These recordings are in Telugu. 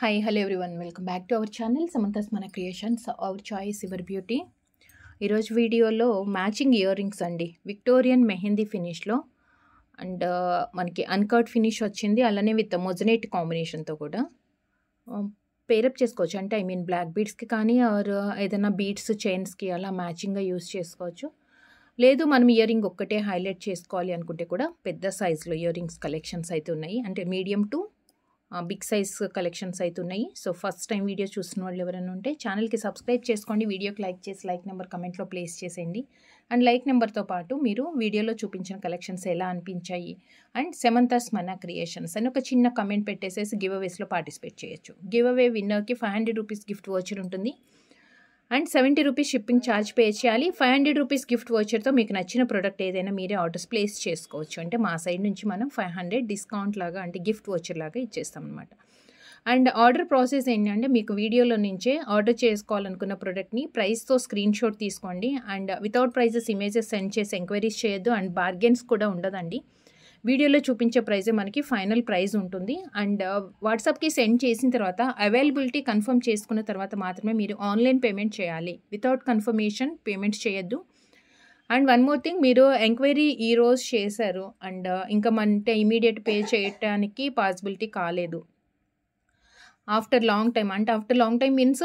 Hi, hello everyone. Welcome back to our channel Samantha's Mana Creations. Our choice, your beauty. ఈరోజు వీడియోలో మ్యాచింగ్ ఇయర్ రింగ్స్ అండి. విక్టోరియన్ మెహందీ ఫినిష్లో అండ్ మనకి అన్కట్ ఫినిష్ వచ్చింది. అలానే విత్ మొజనేట్ కాంబినేషన్తో కూడా పేరప్ చేసుకోవచ్చు. అంటే ఐ మీన్ బ్లాక్ బీడ్స్కి కానీ ఆర్ ఏదైనా బీడ్స్ చైన్స్కి అలా మ్యాచింగ్గా యూస్ చేసుకోవచ్చు. లేదు మనం ఇయర్ రింగ్ ఒక్కటే హైలైట్ చేసుకోవాలి అనుకుంటే కూడా పెద్ద సైజులో ఇయర్ రింగ్స్ కలెక్షన్స్ అయితే ఉన్నాయి. అంటే medium to big size collections అయితే ఉన్నాయి. సో ఫస్ట్ టైం వీడియో చూస్తున్న వాళ్ళు ఎవరైనా ఉంటే ఛానల్కి సబ్స్క్రైబ్ చేసుకోండి. వీడియోకి లైక్ చేసి లైక్ నెంబర్ కమెంట్లో ప్లేస్ చేసేయండి. అండ్ లైక్ నెంబర్తో పాటు మీరు వీడియోలో చూపించిన కలెక్షన్స్ ఎలా అనిపించాయి అండ్ సెమంతాస్ మనా క్రియేషన్స్ అని ఒక చిన్న కమెంట్ పెట్టేసేసి గివ్ అవేస్లో పార్టిసిపేట్ చేయొచ్చు. గివ్ అవే విన్నర్కి 500 రూపీస్ గిఫ్ట్ వోచర్ ఉంటుంది and 70 rupees shipping charge pay చేయాలి. 500 రూపీస్ గిఫ్ట్ వోచర్తో మీకు నచ్చిన ప్రోడక్ట్ ఏదైనా మీరే ఆర్డర్స్ ప్లేస్ చేసుకోవచ్చు. అంటే మా సైడ్ నుంచి మనం 500 డిస్కౌంట్ లాగా అంటే గిఫ్ట్ వోచర్ లాగా ఇచ్చేస్తాం అనమాట. అండ్ ఆర్డర్ ప్రాసెస్ ఏంటంటే మీకు వీడియోలో నుంచే ఆర్డర్ చేసుకోవాలనుకున్న ప్రోడక్ట్ని ప్రైస్తో స్క్రీన్ షాట్ తీసుకోండి. And without prices images send చేసి ఎంక్వైరీస్ చేయొద్దు. అండ్ బార్గెన్స్ కూడా ఉండదండి. వీడియోలో చూపించే ప్రైజే మనకి ఫైనల్ ప్రైజ్ ఉంటుంది. అండ్ వాట్సాప్కి సెండ్ చేసిన తర్వాత అవైలబిలిటీ కన్ఫర్మ్ చేసుకున్న తర్వాత మాత్రమే మీరు ఆన్లైన్ పేమెంట్ చేయాలి. వితౌట్ కన్ఫర్మేషన్ పేమెంట్స్ చేయొద్దు. అండ్ వన్ మోర్ థింగ్, మీరు ఎంక్వైరీ ఈరోజు చేశారు అండ్ ఇంకా అంటే ఇమీడియట్ పే చేయడానికి పాసిబిలిటీ కాలేదు. ఆఫ్టర్ లాంగ్ టైం అంటే after long time means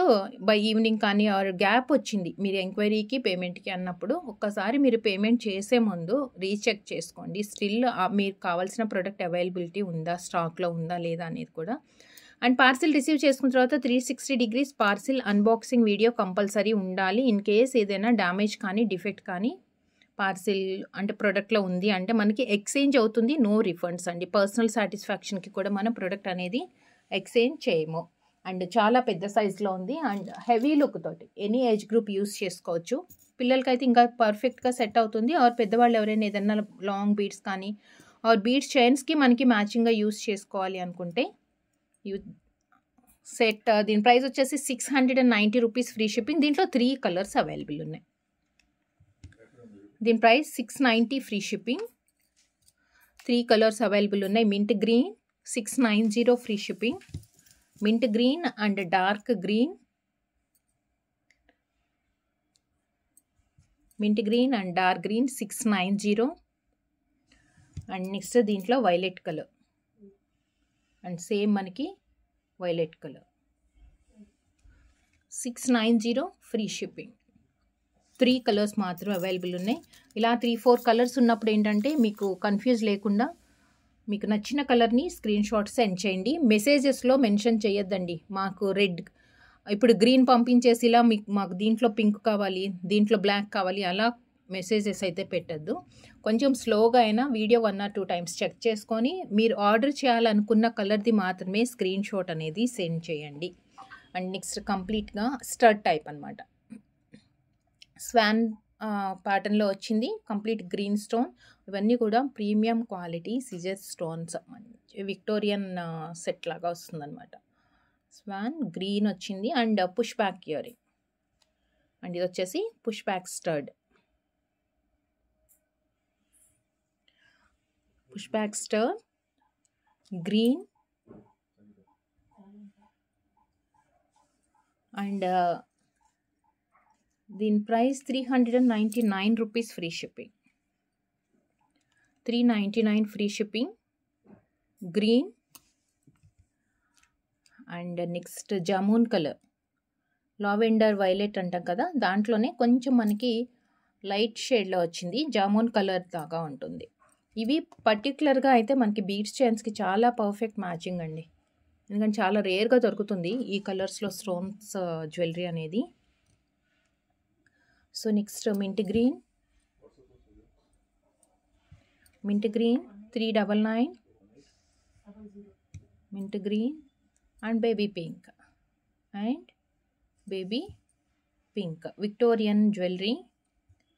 by evening కానీ ఆర్ గ్యాప్ వచ్చింది మీరు ఎంక్వైరీకి పేమెంట్కి అన్నప్పుడు ఒక్కసారి మీరు పేమెంట్ చేసే ముందు రీచెక్ చేసుకోండి. స్టిల్ మీకు కావాల్సిన ప్రోడక్ట్ అవైలబిలిటీ ఉందా, స్టాక్లో ఉందా లేదా అనేది కూడా. అండ్ పార్సిల్ రిసీవ్ చేసుకున్న తర్వాత 360 degrees parcel unboxing video compulsory ఉండాలి. ఇన్ కేస్ ఏదైనా డ్యామేజ్ కానీ డిఫెక్ట్ కానీ పార్సిల్ అంటే ప్రోడక్ట్లో ఉంది అంటే మనకి ఎక్స్చేంజ్ అవుతుంది. నో రిఫండ్స్ అండి. పర్సనల్ సాటిస్ఫాక్షన్కి కూడా మన ప్రోడక్ట్ అనేది ఎక్స్చేంజ్ చేయము. అండ్ చాలా పెద్ద సైజులో ఉంది అండ్ హెవీ లుక్ తోటి ఎనీ ఏజ్ గ్రూప్ యూస్ చేసుకోవచ్చు. పిల్లలకైతే ఇంకా పర్ఫెక్ట్గా సెట్ అవుతుంది. ఆర్ పెద్దవాళ్ళు ఎవరైనా ఏదైనా లాంగ్ బీడ్స్ కానీ ఆర్ బీడ్స్ చైన్స్కి మనకి మ్యాచింగ్గా యూస్ చేసుకోవాలి అనుకుంటే సెట్ దీని ప్రైస్ వచ్చేసి 690 రూపీస్ ఫ్రీ షిప్పింగ్. దీంట్లో 3 కలర్స్ అవైలబుల్ ఉన్నాయి. దీని price 690 free shipping. 3 colours available ఉన్నాయి. Mint green 690 free shipping, mint green and dark green, mint green and dark green 690. And next దీంట్లో వైలెట్ కలర్ అండ్ సేమ్ మనకి violet colour 690 free shipping. 3 colours మాత్రం అవైలబుల్ ఉన్నాయి. ఇలా 3-4 కలర్స్ ఉన్నప్పుడు ఏంటంటే మీకు కన్ఫ్యూజ్ లేకుండా మీకు నచ్చిన కలర్ని స్క్రీన్ షాట్ సెండ్ చేయండి. మెసేజెస్లో మెన్షన్ చేయొద్దండి మాకు రెడ్ ఇప్పుడు గ్రీన్ పంపించేసి ఇలా మాకు దీంట్లో పింక్ కావాలి, దీంట్లో బ్లాక్ కావాలి అలా మెసేజెస్ అయితే పెట్టద్దు. కొంచెం స్లోగా అయినా వీడియో 1 or 2 times చెక్ చేసుకొని మీరు ఆర్డర్ చేయాలనుకున్న కలర్ది మాత్రమే స్క్రీన్ షాట్ అనేది సెండ్ చేయండి. అండ్ నెక్స్ట్ కంప్లీట్గా స్టడ్ టైప్ అనమాట. స్వాన్ ప్యాటర్న్లో వచ్చింది. Complete green stone. ఇవన్నీ కూడా ప్రీమియం క్వాలిటీ సిజర్ స్టోన్స్. విక్టోరియన్ సెట్ లాగా వస్తుందన్నమాట. స్వాన్ గ్రీన్ వచ్చింది and push back earring. And ఇది వచ్చేసి push back stud. Push back stud green and దీని price 399 rupees free shipping. 399 free shipping. Green and next jamun colour, lavender violet అంటాం కదా దాంట్లోనే కొంచెం మనకి లైట్ షేడ్లో వచ్చింది. జామున్ కలర్ లాగా ఉంటుంది. ఇవి పర్టికులర్గా అయితే మనకి బీడ్స్ చైన్స్కి చాలా పర్ఫెక్ట్ మ్యాచింగ్ అండి. ఎందుకంటే చాలా రేర్గా దొరుకుతుంది ఈ కలర్స్లో స్టోన్స్ జ్యువెలరీ అనేది. So next mint green, mint green 399, mint green and baby pink and baby pink. Victorian jewellery,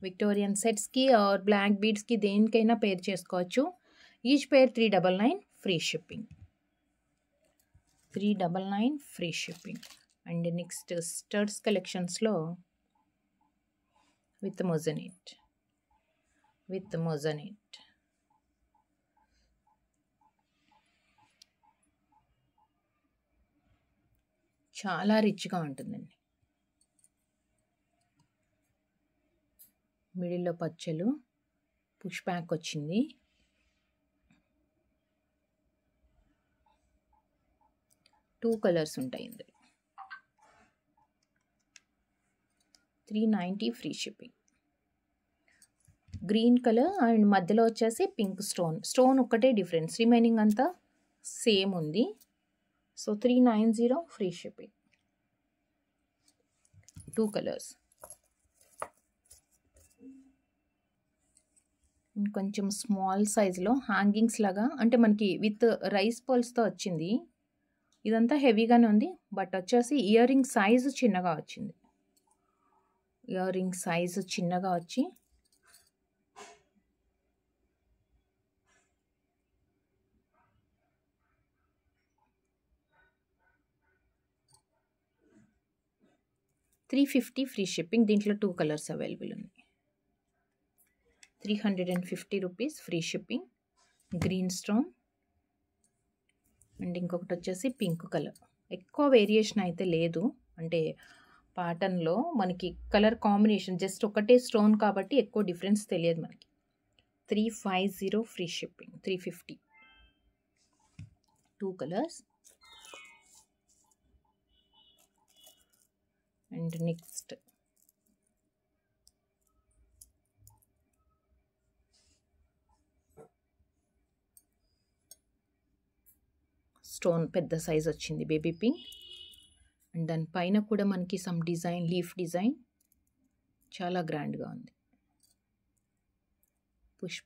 Victorian సెట్స్కి ఆర్ బ్లాక్ బీడ్స్కి దేనికైనా పేర్ చేసుకోవచ్చు. Each pair 399 free shipping. 399 free shipping. And next studs కలెక్షన్స్లో with moissanite. చాలా రిచ్గా ఉంటుందండి. మిడిల్లో పచ్చలు, పుష్ బ్యాక్ వచ్చింది. టూ కలర్స్ ఉంటాయి ఇందులో. 390 free shipping. Green colour and మధ్యలో వచ్చేసి పింక్ స్టోన్ ఒక్కటే డిఫరెన్స్, రిమైనింగ్ అంతా సేమ్ ఉంది. So 390 free shipping. Two colours. కొంచెం స్మాల్ సైజులో హ్యాంగింగ్స్ లాగా, అంటే మనకి విత్ రైస్ పర్ల్స్తో వచ్చింది. ఇదంతా హెవీగానే ఉంది, బట్ వచ్చేసి ఇయర్ రింగ్ సైజు చిన్నగా వచ్చింది. ఇయర్ రింగ్ సైజు చిన్నగా వచ్చి $350 ఫ్రీ షిప్పింగ్. దీంట్లో టూ కలర్స్ అవైలబుల్ ఉన్నాయి. 350 rupees free shipping. Green stone and ఇంకొకటి వచ్చేసి పింక్ కలర్. ఎక్కువ వేరియేషన్ అయితే లేదు, అంటే ప్యాటర్న్లో మనకి కలర్ కాంబినేషన్ జస్ట్ ఒకటే స్టోన్ కాబట్టి ఎక్కువ డిఫరెన్స్ తెలియదు మనకి. 350 free shipping. 350. Two colours. And next stone పెద్ద సైజ్ వచ్చింది, బేబీ పింక్. అండ్ దానిపైన కూడా మనకి సమ్ డిజైన్, లీఫ్ డిజైన్ చాలా గ్రాండ్గా ఉంది. పుష్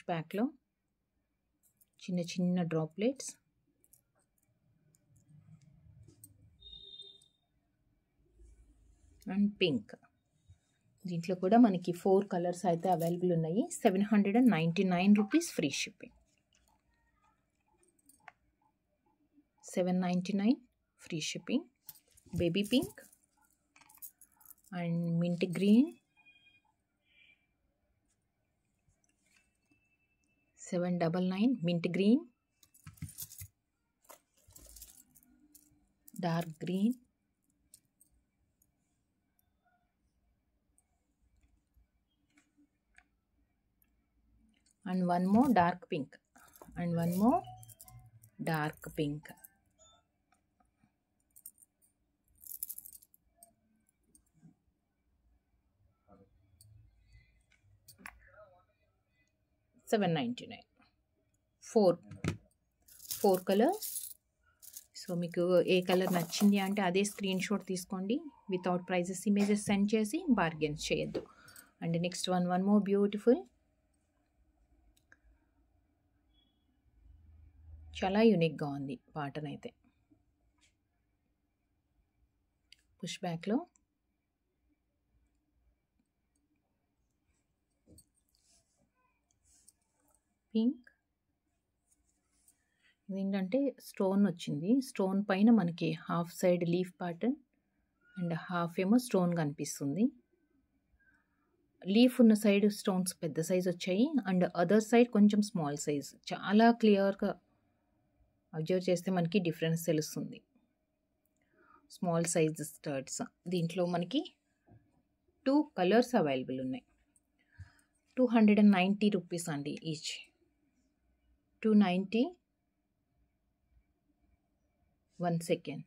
బ్యాక్లో చిన్న చిన్న డ్రాప్లెట్స్. And pink. దీంట్లో కూడా మనకి 4 కలర్స్ అయితే అవైలబుల్ ఉన్నాయి. 799 rupees free shipping. 799 free shipping. Baby pink and mint green. 799 mint green. Dark green. And one more dark pink. And one more dark pink. $799. Four colors. So మీకు ఏ కలర్ నచ్చింది అంటే అదే స్క్రీన్ షాట్ తీసుకోండి. వితౌట్ ప్రైజెస్ ఇమేజెస్ సెండ్ చేసి బార్గెన్స్ చేయొద్దు. And next one more beautiful, చాలా యూనిక్గా ఉంది ప్యాటర్న్ అయితే. పుష్ బ్యాక్లో పింక్. ఇదేంటంటే స్టోన్ వచ్చింది, స్టోన్ పైన మనకి half side leaf pattern and half ఏమో స్టోన్ కనిపిస్తుంది. లీఫ్ ఉన్న సైడ్ స్టోన్స్ పెద్ద సైజ్ వచ్చాయి అండ్ అదర్ సైడ్ కొంచెం స్మాల్ సైజ్. చాలా క్లియర్గా అబ్జర్వ్ చేస్తే మనకి డిఫరెన్స్ తెలుస్తుంది. Small size స్టర్ట్స్. దీంట్లో మనకి 2 కలర్స్ అవైలబుల్ ఉన్నాయి. 290 రూపీస్ అండి each. 290. One second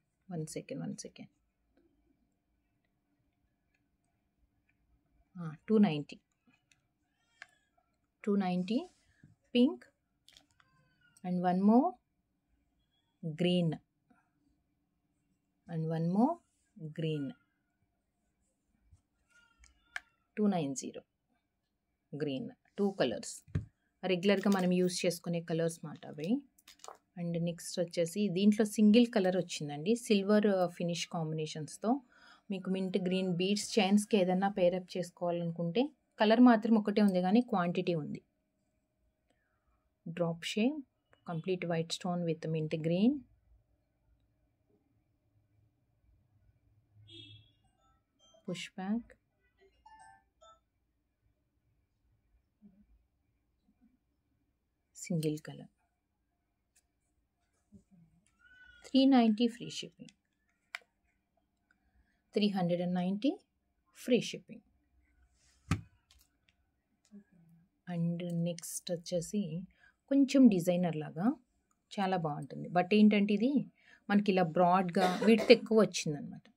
290 pink and one more green. 290 green. 2 colours రెగ్యులర్గా మనం యూస్ చేసుకునే కలర్స్ మాట అవి. అండ్ నెక్స్ట్ వచ్చేసి దీంట్లో సింగిల్ కలర్ వచ్చిందండి, సిల్వర్ ఫినిష్ కాంబినేషన్స్తో. మీకు మింట్ గ్రీన్ బీడ్స్ చైన్స్కి ఏదైనా పేరప్ చేసుకోవాలనుకుంటే కలర్ మాత్రం ఒకటే ఉంది కానీ క్వాంటిటీ ఉంది. Drop shape, complete white stone with mint green. Push back. Single colour. 390 free shipping, 390 free shipping. And next వచ్చేసి కొంచెం డిజైనర్ లాగా చాలా బాగుంటుంది. బట్ ఏంటంటే ఇది మనకి ఇలా బ్రాడ్గా విడ్త్ ఎక్కువ వచ్చిందనమాట.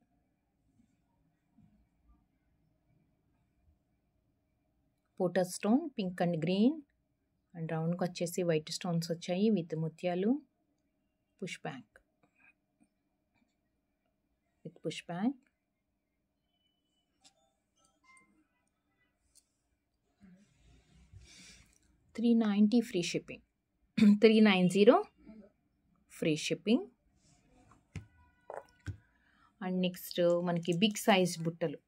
పోటర్ stone pink and green and రౌండ్కి వచ్చేసి వైట్ స్టోన్స్ వచ్చాయి విత్ ముత్యాలు. Push back with push back. $390 free shipping, 390 free shipping. And next మనకి బిగ్ సైజ్ బుట్టలు,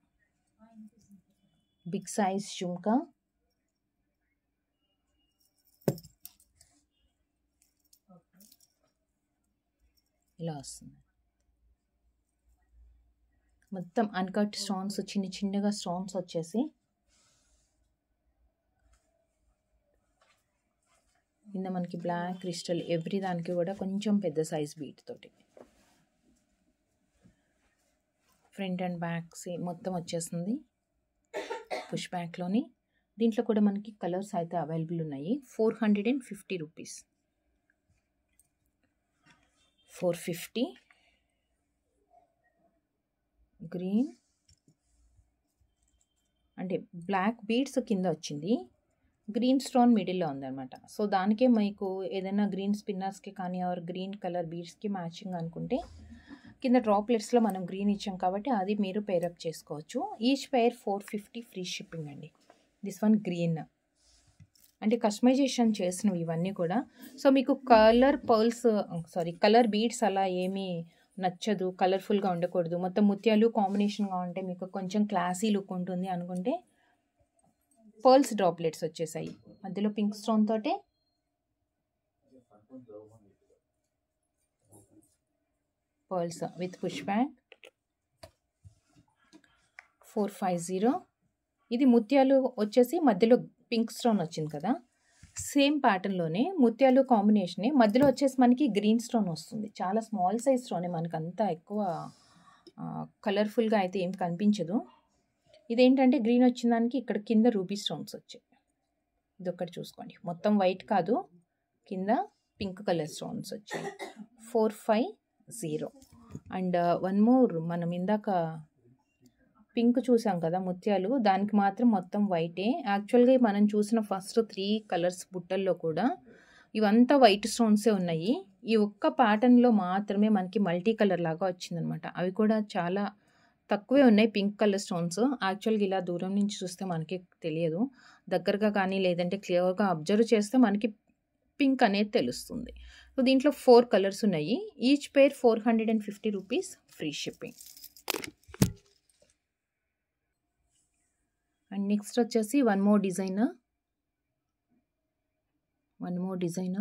బిగ్ సైజ్ జుమ్కా, ఇలా వస్తుంది. మొత్తం అన్కట్ స్టోన్స్, చిన్న చిన్నగా స్టోన్స్ వచ్చేసి కింద మనకి బ్లాక్ క్రిస్టల్ ఎవ్రీ దానికి కూడా కొంచెం పెద్ద సైజ్ బీట్ తోటి. ఫ్రంట్ అండ్ బ్యాక్ మొత్తం వచ్చేస్తుంది పుష్ బ్యాక్లోని. దీంట్లో కూడా మనకి కలర్స్ అయితే అవైలబుల్ ఉన్నాయి. 450 రూపీస్, 450. గ్రీన్ అంటే బ్లాక్ బీడ్స్ కింద వచ్చింది, గ్రీన్ స్టోన్ మిడిల్లో ఉందన్నమాట. సో దానికే మీకు ఏదైనా గ్రీన్ స్పిన్నర్స్కి కానీ ఆర్ గ్రీన్ కలర్ బీడ్స్కి మ్యాచింగ్ అనుకుంటే కింద డ్రాప్లెట్స్లో మనం గ్రీన్ ఇచ్చాం కాబట్టి అది మీరు పేరప్ చేసుకోవచ్చు. ఈచ్ పేర్ 450 ఫ్రీ షిప్పింగ్ అండి. దిస్ వన్ గ్రీన్ అంటే కస్టమైజేషన్ చేసినవి ఇవన్నీ కూడా. సో మీకు కలర్ బీడ్స్ అలా ఏమీ నచ్చదు, కలర్ఫుల్గా ఉండకూడదు, మొత్తం ముత్యాలు కాంబినేషన్గా ఉంటే మీకు కొంచెం క్లాసీ లుక్ ఉంటుంది అనుకుంటే పర్ల్స్ డ్రాప్లెట్స్ వచ్చేసాయి. మధ్యలో పింక్ స్టోన్ తోటే పర్ల్స్ విత్ పుష్ బ్యాక్. 450. ఇది ముత్యాలు వచ్చేసి మధ్యలో పింక్ స్టోన్ వచ్చింది కదా, సేమ్ ప్యాటర్న్లోనే ముత్యాలు కాంబినేషనే మధ్యలో వచ్చేసి మనకి గ్రీన్ స్టోన్ వస్తుంది. చాలా స్మాల్ సైజ్ స్టోనే, మనకు అంతా ఎక్కువ కలర్ఫుల్గా అయితే ఏం కనిపించదు. ఇదేంటంటే గ్రీన్ వచ్చిన దానికి ఇక్కడ కింద రూబీ స్టోన్స్ వచ్చాయి. ఇది ఒక్కటి చూసుకోండి, మొత్తం వైట్ కాదు, కింద పింక్ కలర్ స్టోన్స్ వచ్చాయి. 450. అండ్ వన్ మోర్, మనం ఇందాక పింక్ చూసాం కదా ముత్యాలు, దానికి మాత్రం మొత్తం వైటే. యాక్చువల్గా మనం చూసిన ఫస్ట్ 3 కలర్స్ బుట్టల్లో కూడా ఇవంతా వైట్ స్టోన్సే ఉన్నాయి. ఈ ఒక్క ప్యాటర్న్లో మాత్రమే మనకి మల్టీ కలర్ లాగా వచ్చిందనమాట. అవి కూడా చాలా తక్కువే ఉన్నాయి పింక్ కలర్ స్టోన్స్. యాక్చువల్గా ఇలా దూరం నుంచి చూస్తే మనకి తెలియదు, దగ్గరగా కానీ లేదంటే క్లియర్గా అబ్జర్వ్ చేస్తే మనకి పింక్ అనేది తెలుస్తుంది. సో దీంట్లో 4 కలర్స్ ఉన్నాయి. Each pair 450 rupees free shipping. And next వచ్చేసి వన్ మోర్ డిజైన్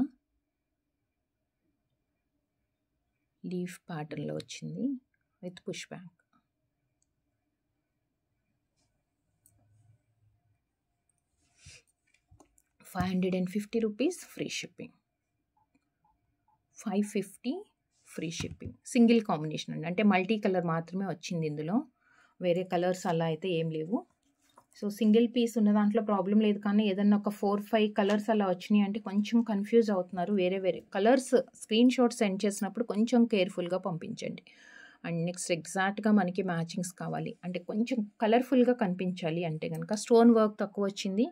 లీఫ్ ప్యాటర్న్లో వచ్చింది with push back. ₹550 free shipping, 550 free shipping. Single combination అండి, అంటే మల్టీ కలర్ మాత్రమే వచ్చింది ఇందులో, వేరే కలర్స్ అలా అయితే ఏం లేవు. సో సింగిల్ పీస్ ఉన్న దాంట్లో ప్రాబ్లం లేదు, కానీ ఏదన్నా ఒక 4-5 కలర్స్ అలా వచ్చినాయి అంటే కొంచెం కన్ఫ్యూజ్ అవుతున్నారు. వేరే కలర్స్ స్క్రీన్ షాట్ సెండ్ చేసినప్పుడు కొంచెం కేర్ఫుల్గా పంపించండి. అండ్ నెక్స్ట్ ఎగ్జాక్ట్గా మనకి మ్యాచింగ్స్ కావాలి అంటే కొంచెం కలర్ఫుల్గా కనిపించాలి అంటే కనుక స్టోన్ వర్క్ తక్కువ వచ్చింది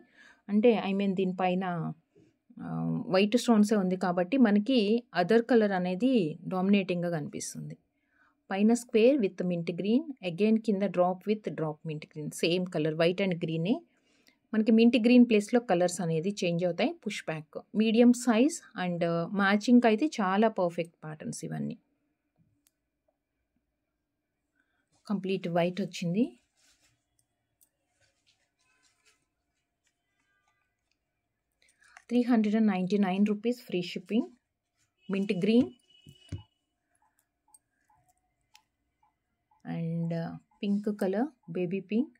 అంటే దీనిపైన వైట్ స్టోన్సే ఉంది కాబట్టి మనకి అదర్ కలర్ అనేది డామినేటింగ్గా కనిపిస్తుంది. పైన square with mint green, again కింద drop with drop mint green, same colour white and గ్రీనే. మనకి మింట్ గ్రీన్ ప్లేస్లో కలర్స్ అనేది చేంజ్ అవుతాయి. Push back medium size and matching అయితే చాలా పర్ఫెక్ట్ ప్యాటర్న్స్ ఇవన్నీ. కంప్లీట్ వైట్ వచ్చింది. ₹399 free shipping. Mint green and pink colour, baby pink,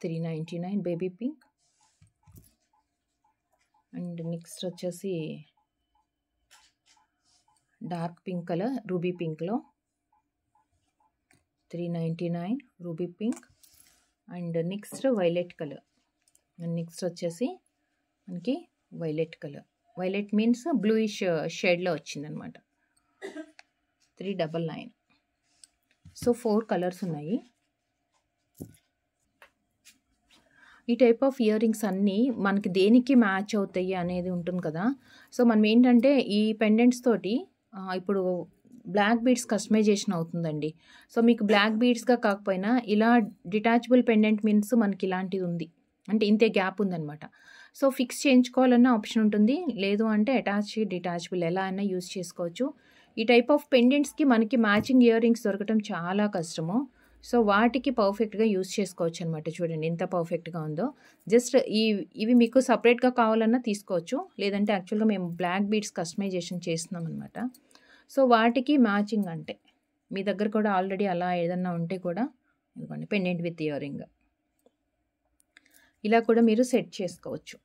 399 baby pink. And next వచ్చేసి డార్క్ పింక్ కలర్ రూబీ పింక్లో 399 ruby pink. And next violet colour. Next వచ్చేసి మనకి violet colour. Violet means bluish షేడ్లో వచ్చిందనమాట. 399. సో 4 కలర్స్ ఉన్నాయి. ఈ టైప్ ఆఫ్ ఇయర్ రింగ్స్ అన్నీ మనకి దేనికి మ్యాచ్ అవుతాయి అనేది ఉంటుంది కదా. సో మనం ఏంటంటే ఈ పెండెంట్స్ తోటి ఇప్పుడు బ్లాక్ బీడ్స్ కస్టమైజేషన్ అవుతుందండి. సో మీకు బ్లాక్ బీడ్స్గా కాకపోయినా ఇలా డిటాచబుల్ పెండెంట్ మీన్స్ మనకి ఇలాంటిది ఉంది అంటే ఇంతే గ్యాప్ ఉందన్నమాట. సో ఫిక్స్ చేయించుకోవాలన్న ఆప్షన్ ఉంటుంది, లేదు అంటే అటాచ్ డిటాచబుల్ ఎలా అయినా యూస్ చేసుకోవచ్చు. ఈ టైప్ ఆఫ్ పెండెంట్స్కి మనకి మ్యాచింగ్ ఇయర్ రింగ్స్ దొరకడం చాలా కష్టము. సో వాటికి పర్ఫెక్ట్గా యూస్ చేసుకోవచ్చు అనమాట. చూడండి ఎంత పర్ఫెక్ట్గా ఉందో. జస్ట్ ఇవి మీకు సపరేట్గా కావాలన్నా తీసుకోవచ్చు, లేదంటే యాక్చువల్గా మేము బ్లాక్ బీడ్స్ కస్టమైజేషన్ చేస్తున్నాం అనమాట. సో వాటికి మ్యాచింగ్ అంటే మీ దగ్గర కూడా ఆల్రెడీ అలా ఏదన్నా ఉంటే కూడా ఇదిగోండి పెండెంట్ విత్ ఇయర్ రింగ్ ఇలా కూడా మీరు సెట్ చేసుకోవచ్చు.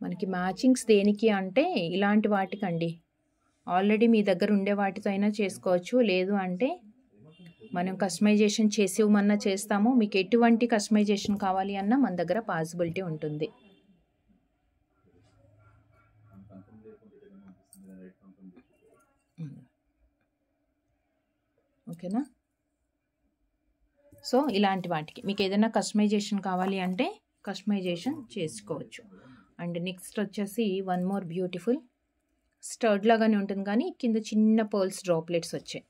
మనకి మ్యాచింగ్స్ దేనికి అంటే ఇలాంటి వాటికండి. ఆల్రెడీ మీ దగ్గర ఉండే వాటితో అయినా చేసుకోవచ్చు, లేదు అంటే మనం కస్టమైజేషన్ చేసి ఇవ్వమన్నా చేస్తాము. మీకు ఎటువంటి కస్టమైజేషన్ కావాలి అన్నా మన దగ్గర పాసిబిలిటీ ఉంటుంది. ఓకేనా. సో ఇలాంటి వాటికి మీకు ఏదైనా కస్టమైజేషన్ కావాలి అంటే కస్టమైజేషన్ చేసుకోవచ్చు. అండ్ నెక్స్ట్ వచ్చేసి వన్ మోర్ బ్యూటిఫుల్ స్టర్డ్ లాగానే ఉంటుంది కానీ కింద చిన్న పర్ల్స్ డ్రాప్లెట్స్ వచ్చాయి.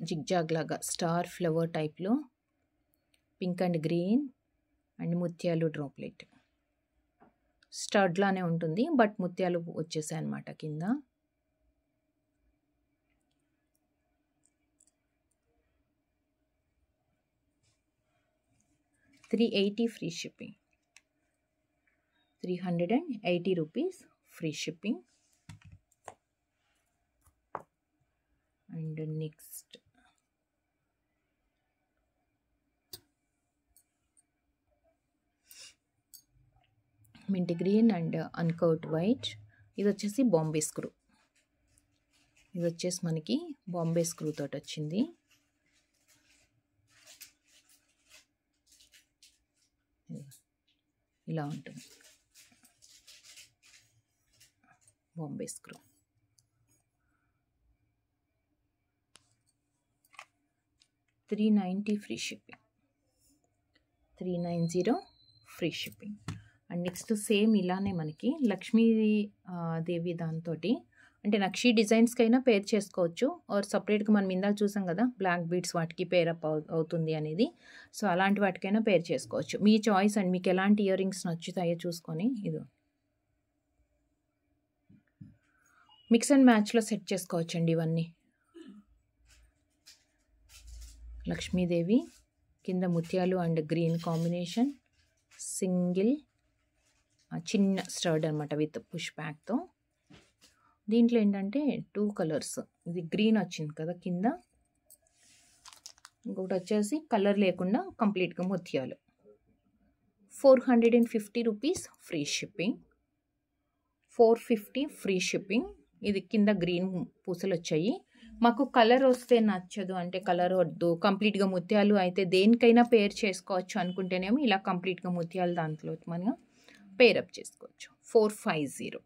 జిగ్జాగ్ లాగా స్టార్ ఫ్లవర్ టైప్లో పింక్ అండ్ గ్రీన్ అండ్ ముత్యాలు డ్రాప్లెట్. స్టడ్ లానే ఉంటుంది బట్ ముత్యాలు వచ్చేసాయి అన్నమాట కింద. $380 free shipping. 380 rupees free shipping. And next mint green and uncut white. ఇది వచ్చేసి బాంబే స్క్రూ. ఇది వచ్చేసి మనకి బాంబే స్క్రూ తోటి వచ్చింది. ఇలా ఉంటుంది Bombay screw. $390 free shipping. 390 free shipping. And next same ఇలానే మనకి లక్ష్మీదేవి దాంతో అంటే నక్షి డిజైన్స్కైనా పేర్ చేసుకోవచ్చు, ఆర్ సపరేట్గా మనం ఇందాక చూసాం కదా బ్లాక్ బీడ్స్ వాటికి పేర్ అప్ అవుతుంది అనేది. సో అలాంటి వాటికైనా పేర్ చేసుకోవచ్చు, మీ చాయిస్ అండ్ మీకు ఎలాంటి ఇయర్ రింగ్స్ నచ్చుతాయో చూసుకొని ఇది మిక్స్ అండ్ మ్యాచ్లో సెట్ చేసుకోవచ్చు అండి. ఇవన్నీ లక్ష్మీదేవి కింద ముత్యాలు అండ్ గ్రీన్ కాంబినేషన్, సింగిల్ చిన్న స్టర్డ్ అనమాట విత్ పుష్ బ్యాక్తో. దీంట్లో ఏంటంటే 2 కలర్స్, ఇది గ్రీన్ వచ్చింది కదా కింద, ఇంకొకటి వచ్చేసి కలర్ లేకుండా కంప్లీట్గా ముత్యాలు. 450 rupees free shipping. 450 free shipping. ఇది కింద గ్రీన్ పూసలు వచ్చాయి. మాకు కలర్ వస్తే నచ్చదు అంటే కలర్ వద్దు, కంప్లీట్గా ముత్యాలు అయితే దేనికైనా పేర్ చేసుకోవచ్చు అనుకుంటేనేమో ఇలా కంప్లీట్గా ముత్యాలు దాంట్లో మనం పేరప్ చేసుకోవచ్చు. 450.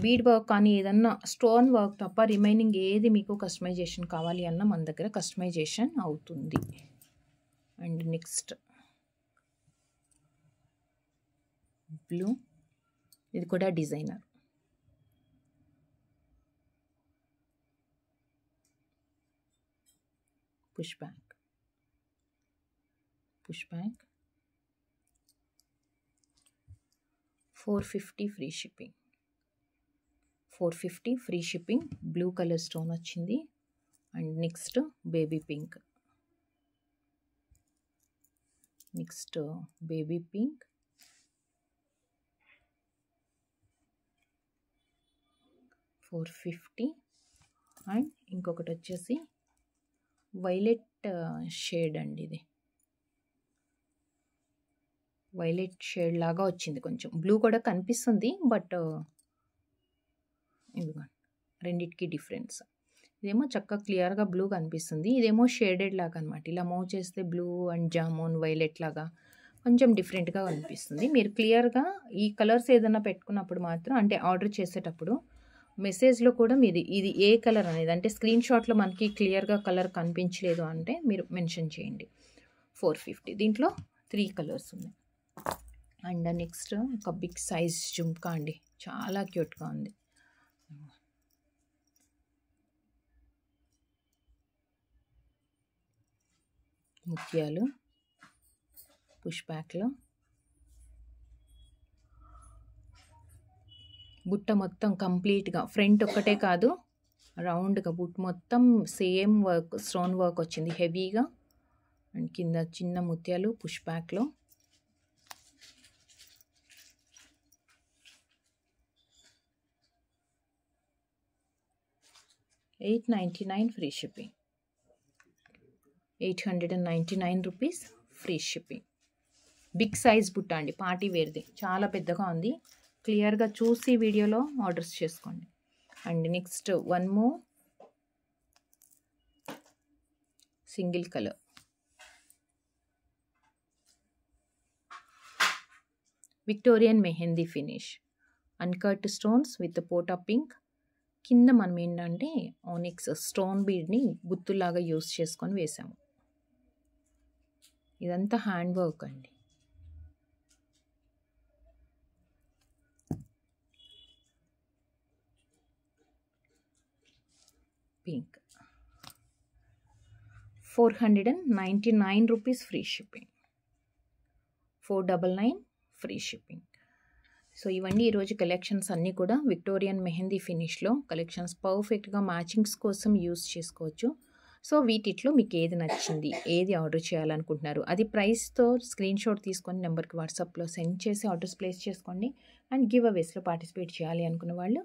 బీడ్ వర్క్ కానీ ఏదన్నా స్టోన్ వర్క్ తప్ప రిమైనింగ్ ఏది మీకు కస్టమైజేషన్ కావాలి అన్న మన దగ్గర కస్టమైజేషన్ అవుతుంది. అండ్ నెక్స్ట్ బ్లూ, ఇది కూడా designer. Push back 450 free shipping. 450 free shipping. Blue colour stone వచ్చింది. And next baby pink. 450. And ఇంకొకటి వచ్చేసి వైలెట్ షేడ్ అండి, ఇది వైలెట్ షేడ్ లాగా వచ్చింది. కొంచెం బ్లూ కూడా కనిపిస్తుంది, బట్ ఇదిగో రెండిటికి డిఫరెన్స్. ఇదేమో చక్కగా క్లియర్గా బ్లూ కనిపిస్తుంది, ఇదేమో షేడెడ్ లాగా అనమాట. ఇలా మూవ్ చేస్తే బ్లూ అండ్ జామున్ వైలెట్ లాగా కొంచెం డిఫరెంట్గా కనిపిస్తుంది. మీరు క్లియర్గా ఈ కలర్స్ ఏదైనా పెట్టుకున్నప్పుడు మాత్రం, అంటే ఆర్డర్ చేసేటప్పుడు మెసేజ్లో కూడా మీరు ఇది ఏ కలర్ అనేది, అంటే స్క్రీన్ షాట్లో మనకి క్లియర్గా కలర్ కనిపించలేదు అంటే మీరు మెన్షన్ చేయండి. 450. దీంట్లో 3 కలర్స్ ఉన్నాయి. అండ్ నెక్స్ట్ ఒక బిగ్ సైజ్ జుమ్కా అండి, చాలా క్యూట్గా ఉంది. ముత్యాలు పుష్ బ్యాక్లో, బుట్ట మొత్తం కంప్లీట్గా ఫ్రంట్ ఒక్కటే కాదు, రౌండ్గా బుట్ట మొత్తం సేమ్ వర్క్, స్టోన్ వర్క్ వచ్చింది హెవీగా. అండ్ కింద చిన్న ముత్యాలు పుష్ బ్యాక్లో. $899 free shipping. 899 rupees free shipping. Big size బుట్ట అండి, పార్టీ వేర్ది, చాలా పెద్దగా ఉంది. క్లియర్గా చూసి వీడియోలో ఆర్డర్స్ చేసుకోండి. And next one more single colour, Victorian mehndi finish, uncut stones with పోటా పింక్. కింద మనం ఏంటంటే ఆనిక్స్ స్టోన్ బీడ్ని గుత్తులాగా యూస్ చేసుకొని వేసాము. ఇదంతా హ్యాండ్ వర్క్ అండి. Pink. 499 rupees free shipping. 499 free shipping. So ఇవన్నీ ఈరోజు కలెక్షన్స్ అన్నీ కూడా విక్టోరియన్ మెహందీ ఫినిష్లో కలెక్షన్స్. పర్ఫెక్ట్గా మ్యాచింగ్స్ కోసం యూస్ చేసుకోవచ్చు. సో వీటిలో మీకు ఏది నచ్చింది, ఏది ఆర్డర్ చేయాలనుకుంటున్నారు, అది ప్రైస్తో స్క్రీన్ షాట్ తీసుకొని నెంబర్కి వాట్సాప్లో సెండ్ చేసి ఆర్డర్స్ ప్లేస్ చేసుకోండి. అండ్ గివ్ అవేస్లో పార్టిసిపేట్ చేయాలి అనుకున్న వాళ్ళు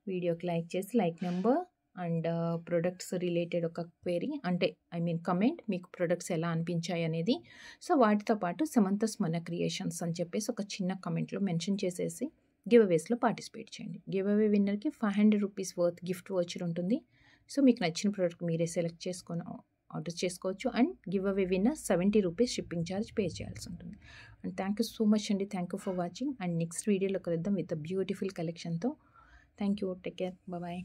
వీడియోకి లైక్ చేసి, like number and products related ఒక క్వెరీ, అంటే కమెంట్, మీకు ప్రొడక్ట్స్ ఎలా అనిపించాయి అనేది. సో వాటితో పాటు సమంతస్ మన క్రియేషన్స్ అని చెప్పేసి ఒక చిన్న కమెంట్లో మెన్షన్ చేసేసి గివ్ అవేస్లో పార్టిసిపేట్ చేయండి. గివ్ అవే విన్నర్కి 500 రూపీస్ వర్త్ గిఫ్ట్ వోచర్ ఉంటుంది. సో మీకు నచ్చిన ప్రోడక్ట్ మీరే సెలెక్ట్ చేసుకొని ఆర్డర్ చేసుకోవచ్చు. And give away winner 70 rupees shipping charge pay చేయాల్సి ఉంటుంది. And thank you so much అండి. Thank you for watching. And next వీడియోలో కలుద్దాం విత్ బ్యూటిఫుల్ కలెక్షన్తో. Thank you. Take care. Bye.